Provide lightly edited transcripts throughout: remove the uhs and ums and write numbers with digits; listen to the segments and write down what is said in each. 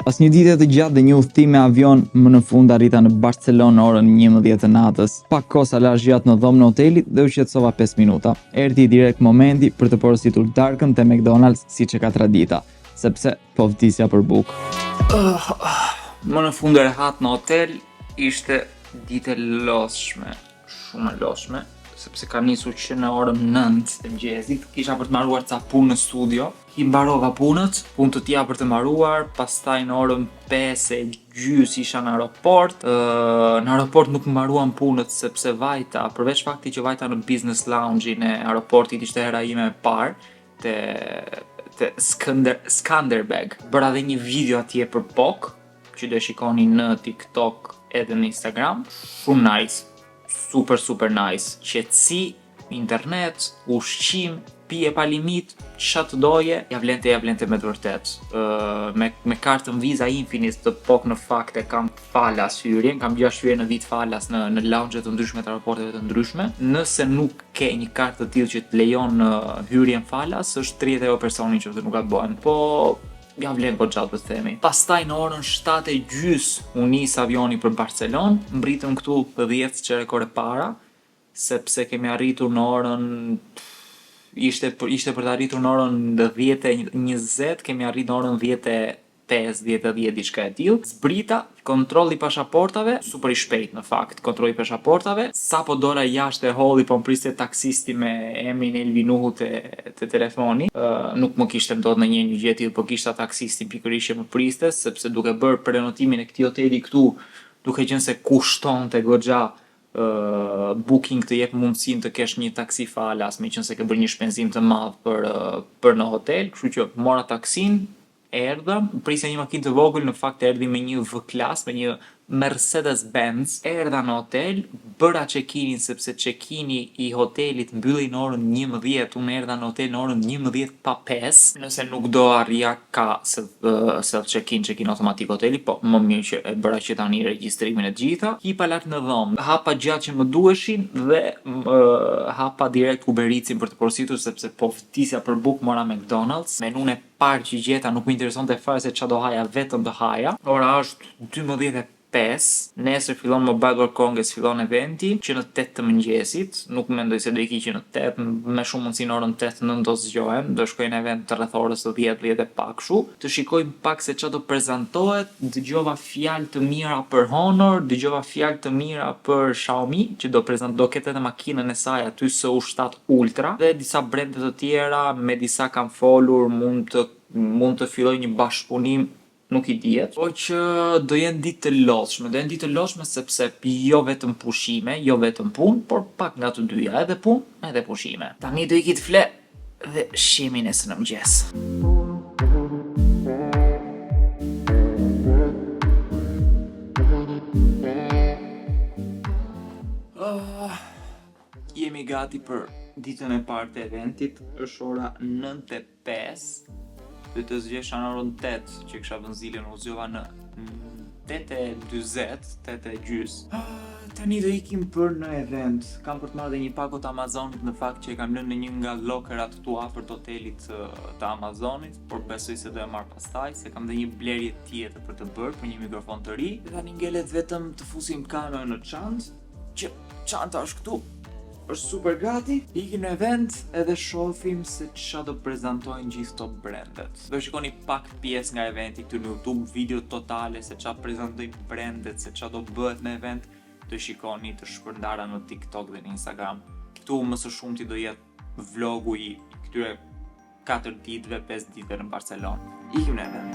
Pas një dite të gjatë dhe një udhëtim me avion, më në fund arrita në Barcelonë orën 11 të natës. Pak kohë sa lash gjatë në dhomën e hotelit dhe u qetësova 5 minuta. Erdhi direkt momenti për të porositur darkën te McDonald's siç e ka tradita, sepse po vdisja për bukë. Më në fund rehat në hotel, ishte ditë e lodhshme, shumë e lodhshme, sepse kam nisur që në orën 9 të mëngjesit, kisha për të mbaruar ca punë në studio. I mbarova punët, punë të tjera për të mbaruar, pastaj në orën 5:30 isha në aeroport. Në aeroport nuk mbaruam punët sepse vajta, përveç faktit që vajta në business lounge-in e aeroportit, ishte hera ime e parë te Skanderbeg. Bëra dhe një video atje për POK, që do e shikoni në TikTok edhe në Instagram. Shumë nice, super nice. Qetësi, internet, ushqim, pije pa limit, ç'a të doje, ja vlente me të vërtet. Me kartën Visa Infinite të POK në fakt e kam falas hyrjen, kam 6 hyrje në vit falas në lounge të ndryshme të aeroporteve të ndryshme. Nëse nuk ke një kartë të tillë që të lejon hyrjen falas, është 30 euro personi që nuk gabojmë. Po ja vlen po gjatë për të themi. Pastaj në orën 7:30 u nis avioni për Barcelonë, mbritëm këtu 10 çerek ore para, sepse kemi arritur në orën ishte për të arritur në orën 10:20, kemi arritur në orën 10:05, 10:10 diçka e tillë. Zbrita, kontrolli i pasaportave, super i shpejt në fakt, kontrolli i pasaportave. Sapo dola jashtë e holli, po mpriste taksisti me emrin Elvi Nuhu te telefoni. Nuk më kishte ndodhur në një gjë e tillë, po kishte taksistin pikërisht që më priste, sepse duke bërë prenotimin e këtij hoteli këtu, duke qenë se kushtonte goxha booking të jep mundësinë të kesh një taksi falas, meqense ke bërë një shpenzim të madh për në hotel, kështu që mora taksin, erdha, prisja një makinë të vogël, në fakt erdhi me një V-Class, me një Mercedes-Benz, erdha në hotel, bëra check-inin sepse check-ini i hotelit mbyllej në orën 11, unë erdha në hotel në orën 11:05, nëse nuk do arrija ka self check-in automatik hoteli, po më mirë që e bëra që tani regjistrimin e gjitha. Hipa lart në dhomë, hapa gjatë që më duheshin dhe hapa direkt Uber Eatsin për të porositur sepse po vdisja për bukë, mora McDonald's. Menun e parë që gjeta nuk më interesonte fare se ç'a do haja, vetëm të haja. Ora është 12:05, nesër fillon Mobile World Congress, fillon eventi që në 8 të mëngjesit, nuk mendoj se do iki që në 8, me shumë mundësi në orën 8-9 do zgjohem, do shkoj në event të rreth orës 10 e pak kështu, të shikoj pak se ç'a do prezantohet. Dëgjova fjalë të mira për Honor, dëgjova fjalë të mira për Xiaomi, që do ketë edhe makinën e saj aty SU7 Ultra, dhe disa brende të tjera, me disa kam folur, mund të filloj një bashkëpunim, nuk i dihet, po që do jenë ditë të lodhshme, sepse jo vetëm pushime, jo vetëm punë, por pak nga të dyja, edhe punë, edhe pushime. Tani do iki të fle dhe shihemi nesër në mëngjes. Jemi gati për ditën e parë të eventit, është ora 9:05. Dhe të zgjesha në orën 8, që kisha vënë zilën, u zgjova në 8:40, 8:30. Tani do ikim për në event. Kam për të marrë dhe një pakot Amazonit, në fakt që e kam lënë në një nga lokerat këtu afër të hotelit të Amazonit, por besoj se do e marr pastaj, se kam dhe një blerje tjetër për të bërë për një mikrofon të ri. Dhe tani ngelet vetëm të fusim kamerën në çantë, që çanta është këtu. Është super gati, ikim në event edhe shohim se ç'a do prezantojnë gjithë këto brendet. Do shikoni pak pjesë nga eventi këtu në YouTube, video totale se ç'a prezantojnë brendet, se ç'a do bëhet në event, do shikoni të shpërndara në TikTok dhe në Instagram. Këtu më së shumti do jetë vlogu i këtyre 4 ditëve, 5 ditëve në Barcelonë. Ikim në event.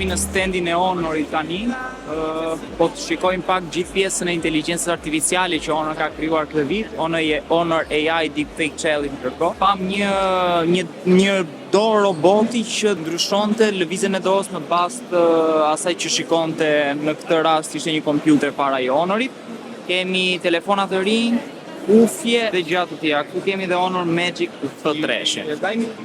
Jemi në standin e Honorit tani, po të shikojmë pak gjithë pjesën e inteligjencës artificiale që Honor ka krijuar këtë vit, Honor AI Deepfake Challenge ndërkohë. Pam një dorë roboti që ndryshonte lëvizjen e dorës në bazë të asaj që shikonte. Në këtë rast ishte një kompjuter para i Honorit. Kemi telefona të rinj, kufje dhe gjatë të tjera. Këtu kemi dhe Honor Magic F3.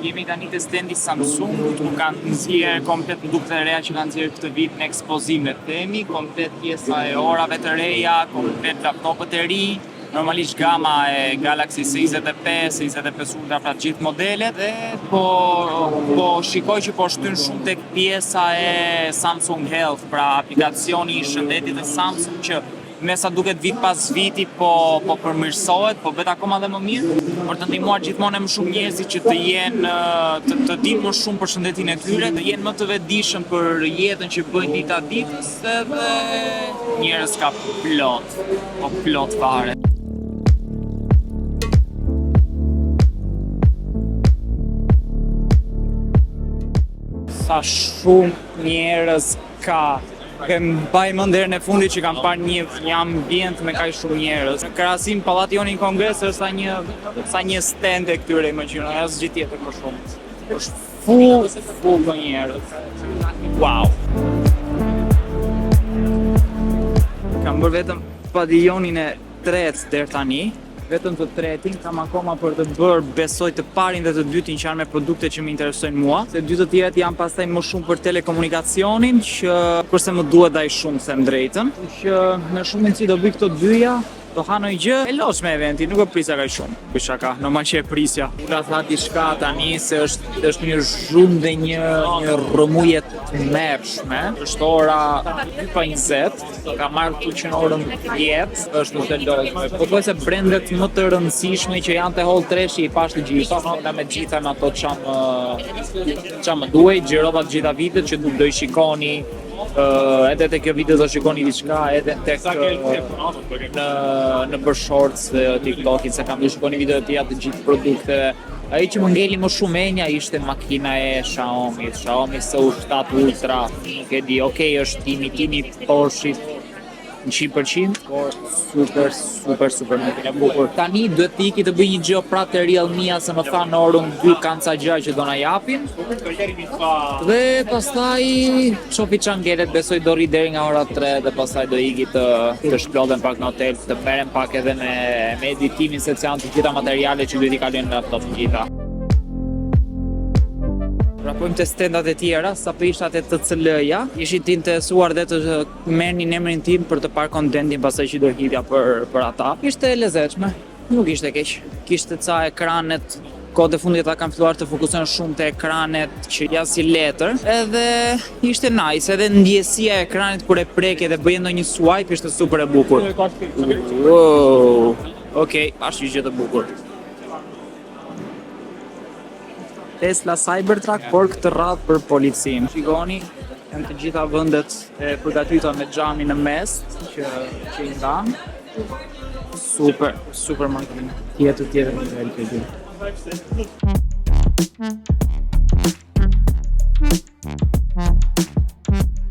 Jemi tani te stendi Samsung, ku kanë nxjerrë komplet produkte të reja që kanë nxjerrë këtë vit në ekspozim le të themi, komplet pjesa e orave të reja, komplet laptopët e ri. Normalisht gama e Galaxy S25, S25 Ultra pra gjithë modelet dhe po shikoj që po shtyn shumë tek pjesa e Samsung Health, pra aplikacioni i shëndetit të Samsung që me sa duket vit pas viti po përmirësohet, po vet akoma dhe më mirë, për të ndihmuar gjithmonë më shumë njerëzit që të jenë të dinë më shumë për shëndetin e tyre, të jenë më të vetëdijshëm për jetën që bëjnë dita ditës, edhe njerëz ka plot fare. Sa shumë njerëz ka. Mbaj mend herën e fundit që kam parë një ambient me kaq shumë njerëz. Në krahasim pallati joni në Kongres është sa një stand e këtyre imagjino, asgjë tjetër më shumë. Është full me njerëz. Wow. Kam bërë vetëm padiljonin e tretë deri tani. Vetëm të tretin kam akoma për të bërë besoj të parin dhe të dytin që janë me produkte që më interesojnë mua. Se dy të tjeret janë pastaj më shumë për telekomunikacionin që kurse më duhet ai shumë them drejtën. Që me shumë mundësi do bëj këto dyja, do hanoj gjë e losh me eventin, nuk e prisja kaq shumë. Për shaka, normal që e prisja. Ula tha diçka tani se është një zhurmë dhe një rrëmuje të mërshme. Është ora 2:20, ka marrë këtu që në orën 10, është në të lojshme. Po thuaj se brendet më të rëndësishme që janë të Hall Treshi i pash të gjitha, nga me gjitha në ato qa më duhej, gjirova të gjitha vitet që do i shikoni. Edhe te kjo video do shikoni diçka, edhe tek në për shorts dhe TikTokit se kam do shikoni video të tjera të gjithë produkteve. Ai që më ngeli më shumë menja ishte makina e Xiaomi SU7 Ultra. Nuk e di, okay, është timi Porsche 100%, por super makina bukur. Tani duhet të iki të bëj një gjë pra të Realme se më thanë në orën 2 kanë ca gjëra që do na japin. Dhe pastaj shofi çan ngelet, besoj do rri deri nga ora 3 dhe pastaj do iki të shplodhen pak në hotel, të merrem pak edhe me editimin se janë të gjitha materialet që duhet i kalojnë në laptop të gjitha. Rapojmë të standat e tjera, sa për ishtat e TCL-ja, ishit të interesuar dhe të merrnin emrin tim për të parë kontentin pastaj që do hidhja për ata. Ishte e lezetshme, nuk ishte keq. Kishte ca ekranet, kohët e fundit ata kanë filluar të fokusohen shumë te ekranet që janë si letër, edhe ishte nice, edhe ndjesia e ekranit kur e preke dhe bëje ndonjë swipe ishte super e bukur. Wow. Okej, është një gjë e bukur. Tesla Cybertruck, por këtë radhë për policin. Shikoni, janë të gjitha vendet e përgatitura me xhamin në mes që i ndan. Super makinë. Tjetër nivel kjo gjë.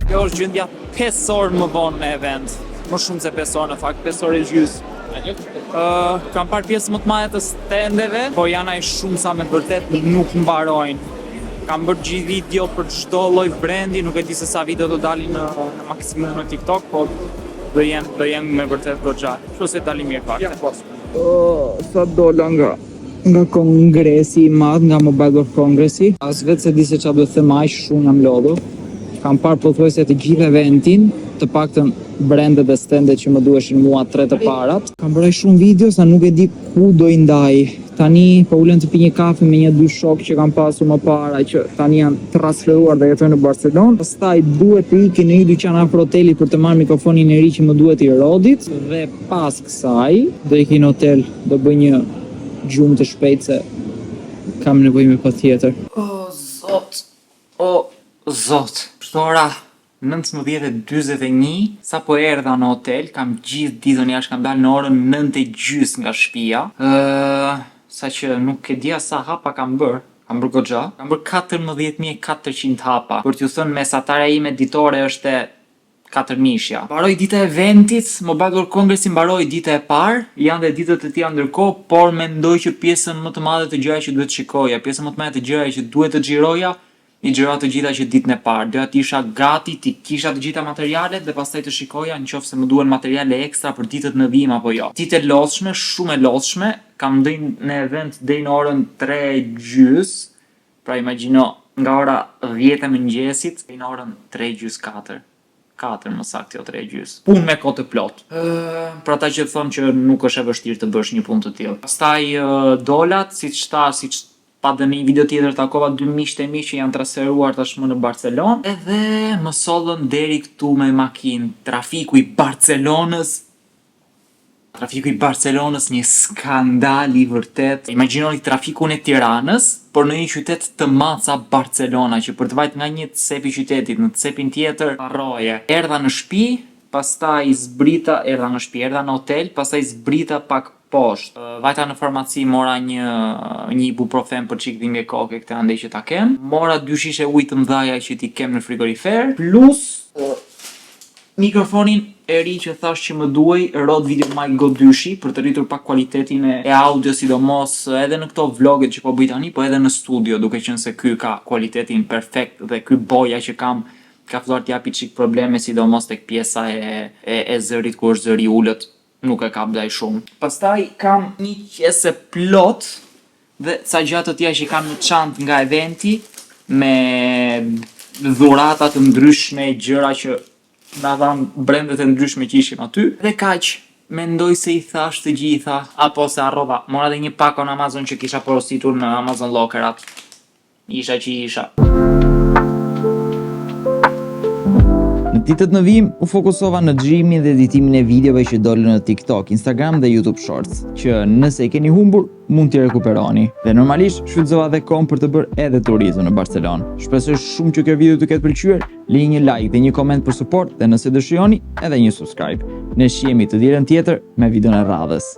Kjo është gjendja 5 orë më vonë në event. Më shumë se 5 orë, në fakt 5 orë e gjys. Kam parë pjesë më të madhe të standeve, po janë ai shumë sa me të vërtet nuk mbarojnë. Kam bërë gjithë video për çdo lloj brendi, nuk e di se sa video do dalin në maksimum në TikTok, po do jenë me vërtet goxha. Kështu se dalin mirë fakte. Sa dola nga kongresi i madh, nga Mobile World Congresi. As vetë se di se çfarë do të them, aq shumë jam lodhur. Kam parë pothuajse të gjithë eventin, të paktën brendet dhe standet që më duheshin mua 3 të parat. Kam bërë shumë video sa nuk e di ku do i ndaj. Tani po ulem të pi një kafe me një dy shok që kam pasur më para që tani janë transferuar dhe jetojnë në Barcelonë. Pastaj duhet të iki në një dyqan afër hotelit për të marrë mikrofonin e ri që më duhet i Rodit dhe pas kësaj do iki në hotel, do bëj një gjumë të shpejtë se kam nevojë me patjetër. O zot, ora 19:41, sa po erdha në hotel, kam gjithë ditën jashtë, kam dalë në orën 9:30 nga shtëpia. Sa që nuk e dia sa hapa kam bërë, Kam bërë goxha. Kam bërë 14.400 hapa. Për t'ju thënë mesatarja ime ditore është e 4.000-shja. Mbaroi dita e eventit, Mobile World Congressi mbaroi dita e parë. Janë dhe ditët e tjera ndërkohë, por mendoj që pjesën më të madhe të gjërave që duhet shikoja, pjesën më të madhe të gjërave që duhet të xhiroja, i xhirova të gjitha që ditën e parë. Doja të isha gati, të kisha të gjitha materialet dhe pastaj të shikoja nëse më duhen materiale ekstra për ditët në vijim apo jo. Ditë e lodhshme, shumë e lodhshme. Kam ndënë në event deri në orën 3:30, pra imagjino nga ora 10 e mëngjesit deri në orën 3:30, 4 më saktë, jo 3:30. Punë me kohë të plot. Për ata që thonë që nuk është e vështirë të bësh një punë të tillë. Pastaj dolat, siç pa dhe në një video tjetër takova 2 miqtë e mi që janë transferuar tashmë në Barcelonë, edhe më sollën deri këtu me makinë. Trafiku i Barcelonës, një skandal i vërtet. Imagjinoni trafikun e Tiranës, por në një qytet të madh sa Barcelona, që për të vajt nga një cep i qytetit në cepin tjetër, harroje. Erdha në shtëpi, pastaj zbrita, erdha në hotel, pastaj zbrita pak poshtë. Vajta në farmaci, mora një ibuprofen për çik dhimbje koke, këtë andej që ta kem. Mora 2 shishe ujë të mëdha që ti kem në frigorifer, plus mikrofonin e ri që thash që më duhej, Rode VideoMic Go 2 për të rritur pak kualitetin e audio, sidomos edhe në këto vloget që po bëj tani, po edhe në studio, duke qenë se ky ka kualitetin perfekt dhe ky boja që kam ka filluar t'japi çik probleme, sidomos tek pjesa e zërit, ku është zëri ulët, nuk e ka blaj shumë. Pastaj kam një qese plot dhe ca gjëra të tjera që kam në çantë nga eventi, me dhurata të ndryshme, gjëra që na dhanë brendet e ndryshme që ishim aty. Dhe kaq, mendoj se i thash të gjitha, apo se harrova. Mora dhe një pako në Amazon që kisha porositur në Amazon Lockerat. Isha që isha. Në ditët në vijim, u fokusova në xhirimin dhe editimin e videove që dolën në TikTok, Instagram dhe YouTube Shorts, që nëse i keni humbur, mund t'i rekuperoni. Dhe normalisht, shfrytëzova dhe kohën për të bërë edhe turizëm në Barcelonë. Shpresoj shumë që kjo video t'ju ketë pëlqyer, lini një like dhe një koment për suport dhe nëse dëshironi, edhe një subscribe. Ne shihemi të dirën tjetër me videon e radhës.